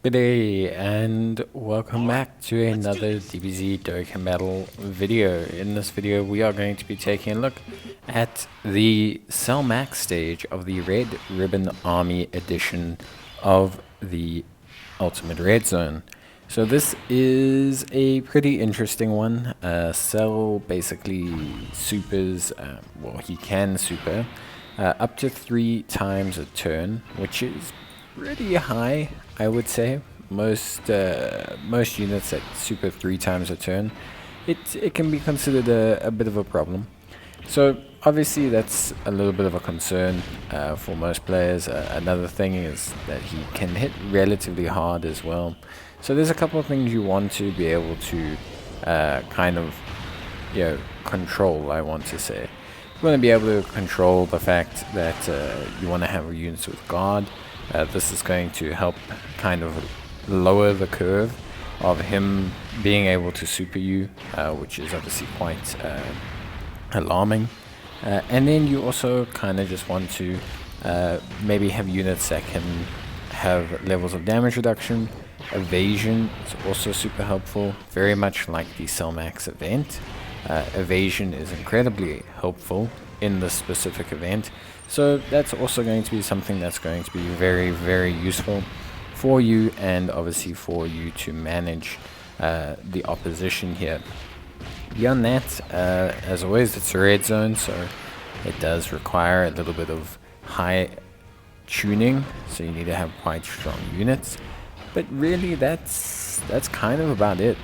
Good day and welcome back to another Dbz Dokkan battle video. In this video we are going to be taking a look at the Cell Max stage of the Red Ribbon Army edition of the Ultimate Red Zone. So this is a pretty interesting one. Cell basically supers, well he can super up to 3 times a turn, which is pretty high, I would say. Most units that super 3 times a turn, it can be considered a bit of a problem. So obviously that's a little bit of a concern for most players. Another thing is that he can hit relatively hard as well. So there's a couple of things you want to be able to kind of control, I want to say. You want to be able to control the fact that you want to have units with guard. This is going to help kind of lower the curve of him being able to super you, which is obviously quite alarming. And then you also kind of just want to maybe have units that can have levels of damage reduction. Evasion is also super helpful, very much like the Cell Max event. Evasion is incredibly helpful in this specific event, so that's also going to be something that's going to be very, very useful for you, and obviously for you to manage the opposition here. Beyond that, as always, it's a red zone, so it does require a little bit of high tuning, so you need to have quite strong units. But really, that's kind of about it.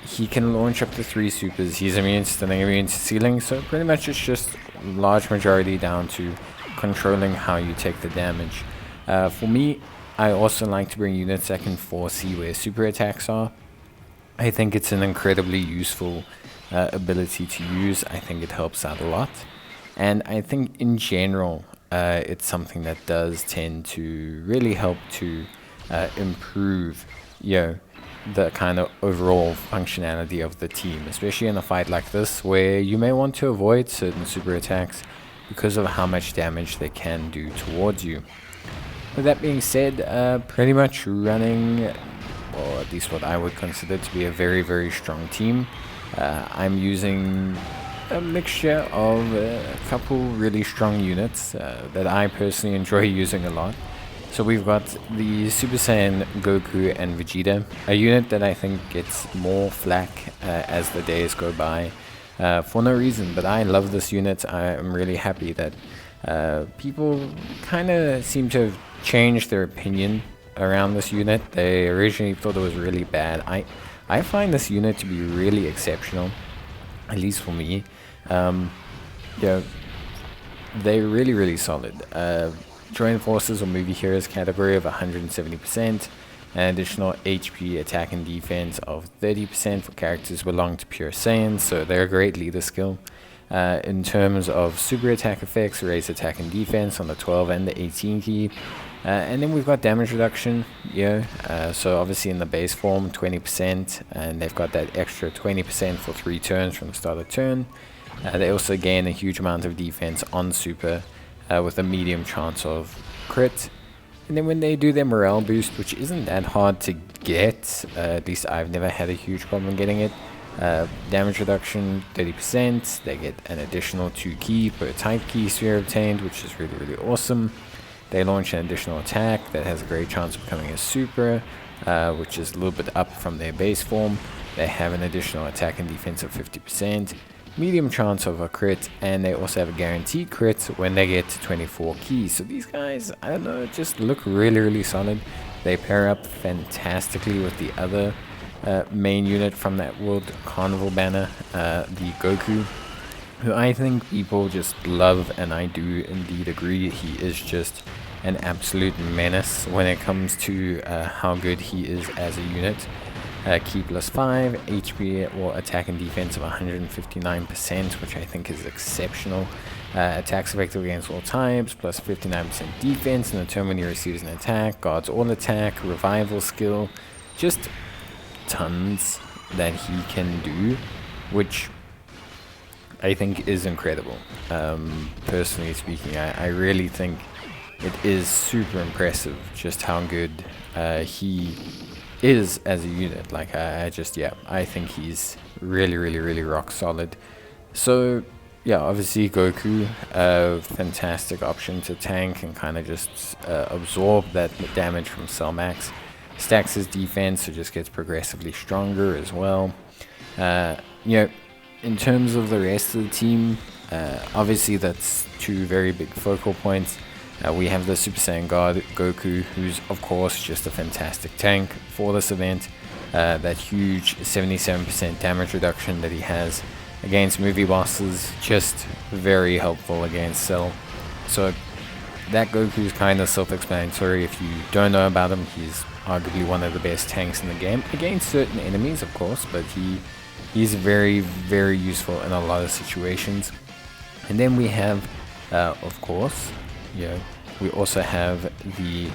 He can launch up to 3 supers. He's immune to stunning, immune to sealing, so pretty much it's just large majority down to controlling how you take the damage. For me, I also like to bring units that can foresee where super attacks are. I think it's an incredibly useful ability to use. I think it helps out a lot. And I think in general, it's something that does tend to really help to improve, the kind of overall functionality of the team, especially in a fight like this where you may want to avoid certain super attacks because of how much damage they can do towards you. With that being said, pretty much running, or at least what I would consider to be a very, very strong team. I'm using a mixture of a couple really strong units that I personally enjoy using a lot. So we've got the Super Saiyan Goku and Vegeta, a unit that I think gets more flack as the days go by for no reason, but I love this unit. I am really happy that people kind of seem to have changed their opinion around this unit. They originally thought it was really bad. I find this unit to be really exceptional, at least for me. They're really, really solid. Join Forces or Movie Heroes category of 170%, an additional HP attack and defense of 30% for characters belong to pure Saiyans, so they're a great leader skill. In terms of super attack effects, raise attack and defense on the 12 and the 18 key. And then we've got damage reduction, so obviously in the base form 20%, and they've got that extra 20% for 3 turns from the start of turn. They also gain a huge amount of defense on super, with a medium chance of crit. And then when they do their morale boost, which isn't that hard to get, at least I've never had a huge problem getting it, damage reduction 30%, they get an additional 2 key per type key sphere obtained, which is really, really awesome. They launch an additional attack that has a great chance of becoming a super, which is a little bit up from their base form. They have an additional attack and defense of 50%. Medium chance of a crit, and they also have a guaranteed crit when they get to 24 keys. So these guys, I don't know, just look really, really solid. They pair up fantastically with the other main unit from that World Carnival banner, the Goku, who I think people just love, and I do indeed agree. He is just an absolute menace when it comes to how good he is as a unit. Key plus 5, HP or attack and defense of 159%, which I think is exceptional. Attacks effective against all types, plus 59% defense in the turn when he receives an attack. Guards all attack, revival skill, just tons that he can do, which I think is incredible. Personally speaking, I really think it is super impressive just how good he is as a unit. Like I just yeah, I think he's really rock solid. So yeah, obviously Goku, a fantastic option to tank and kind of just absorb that damage from Cell Max. Stacks his defense, so just gets progressively stronger as well. You know, in terms of the rest of the team, obviously that's two very big focal points. We have the Super Saiyan God Goku, who's of course just a fantastic tank for this event. That huge 77% damage reduction that he has against movie bosses, just very helpful against Cell. So that Goku is kind of self-explanatory. If you don't know about him, he's arguably one of the best tanks in the game against certain enemies, of course, but he's very useful in a lot of situations. And then we have, of course, we also have the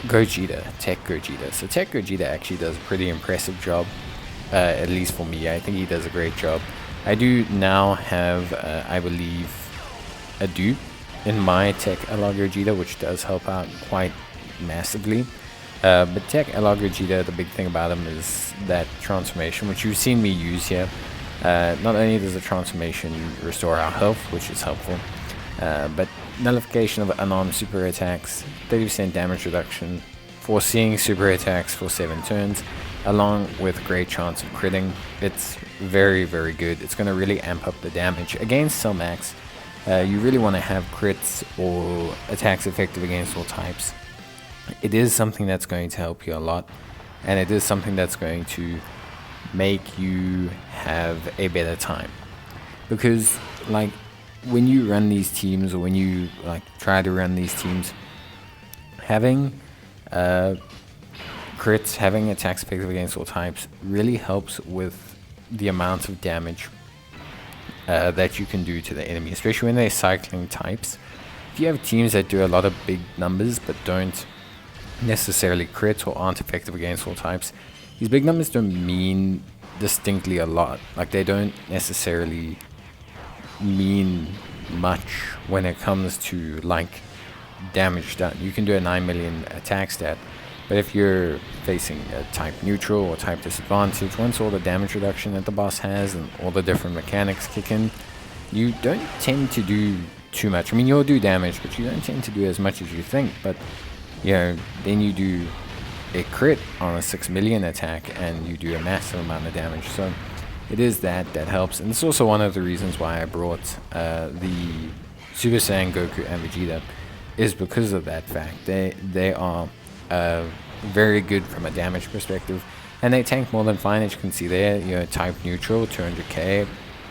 Gogeta, Tech Gogeta. So Tech Gogeta actually does a pretty impressive job, at least for me. I think he does a great job. I do now have, I believe, a dupe in my Tech LR Gogeta, which does help out quite massively. But Tech LR Gogeta, the big thing about him is that transformation, which you've seen me use here. Not only does the transformation restore our health, which is helpful, but nullification of unarmed super attacks, 30% damage reduction, foreseeing super attacks for 7 turns, along with great chance of critting. It's very good. It's going to really amp up the damage. Against Cell Max, you really want to have crits or attacks effective against all types. It is something that's going to help you a lot, and it is something that's going to make you have a better time. Because like when you run these teams, or when you like try to run these teams, having crits, having attacks effective against all types really helps with the amount of damage that you can do to the enemy, especially when they're cycling types. If you have teams that do a lot of big numbers but don't necessarily crit or aren't effective against all types, these big numbers don't mean distinctly a lot. Like they don't necessarily mean much when it comes to like damage done. You can do a 9 million attack stat, but if you're facing a type neutral or type disadvantage, once all the damage reduction that the boss has and all the different mechanics kick in, you don't tend to do too much. I mean, you'll do damage, but you don't tend to do as much as you think. But then you do a crit on a 6 million attack and you do a massive amount of damage. So it is that helps, and it's also one of the reasons why I brought the Super Saiyan Goku and Vegeta, is because of that fact. They are very good from a damage perspective, and they tank more than fine. As you can see there, type neutral, 200k,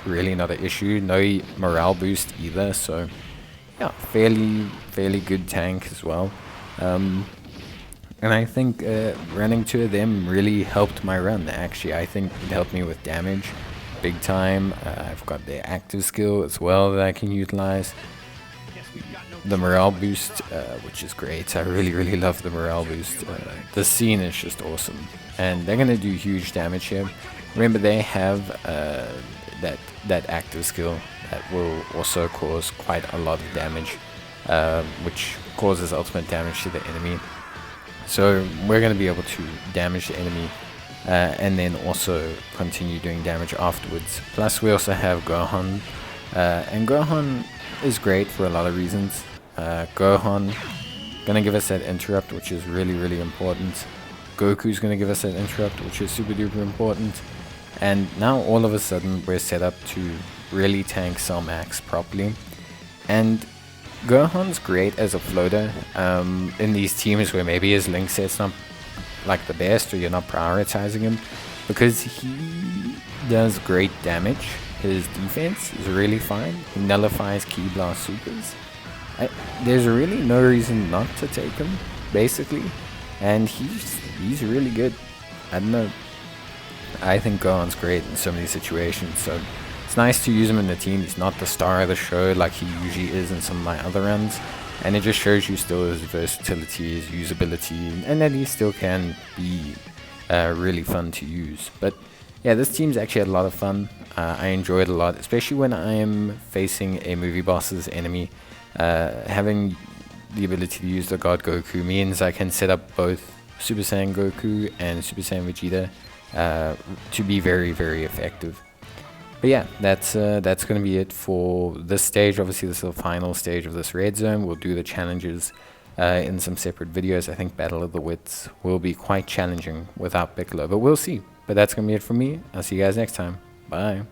really not an issue. No morale boost either, so yeah, fairly good tank as well. And I think running 2 of them really helped my run. Actually, I think it helped me with damage big time. I've got the active skill as well that I can utilize. The morale boost, which is great. I really love the morale boost. The scene is just awesome, and they're gonna do huge damage here. Remember, they have that active skill that will also cause quite a lot of damage, which causes ultimate damage to the enemy. So we're going to be able to damage the enemy and then also continue doing damage afterwards. Plus we also have Gohan, and Gohan is great for a lot of reasons. Gohan going to give us that interrupt, which is really important. Goku's going to give us that interrupt, which is super duper important. And now all of a sudden we're set up to really tank Cell Max properly. And Gohan's great as a floater in these teams where maybe his link set's not like the best, or you're not prioritizing him, because he does great damage. His defense is really fine. He nullifies Ki Blast supers. There's really no reason not to take him, basically, and he's really good. I don't know. I think Gohan's great in so many situations, so it's nice to use him in the team. He's not the star of the show like he usually is in some of my other runs, and it just shows you still his versatility, his usability, and that he still can be really fun to use. But yeah, this team's actually had a lot of fun. I enjoy it a lot, especially when I'm facing a movie boss's enemy. Having the ability to use the God Goku means I can set up both Super Saiyan Goku and Super Saiyan Vegeta to be very, very effective. But yeah, that's going to be it for this stage. Obviously, this is the final stage of this red zone. We'll do the challenges in some separate videos. I think Battle of the Wits will be quite challenging without Piccolo, but we'll see. But that's going to be it from me. I'll see you guys next time. Bye.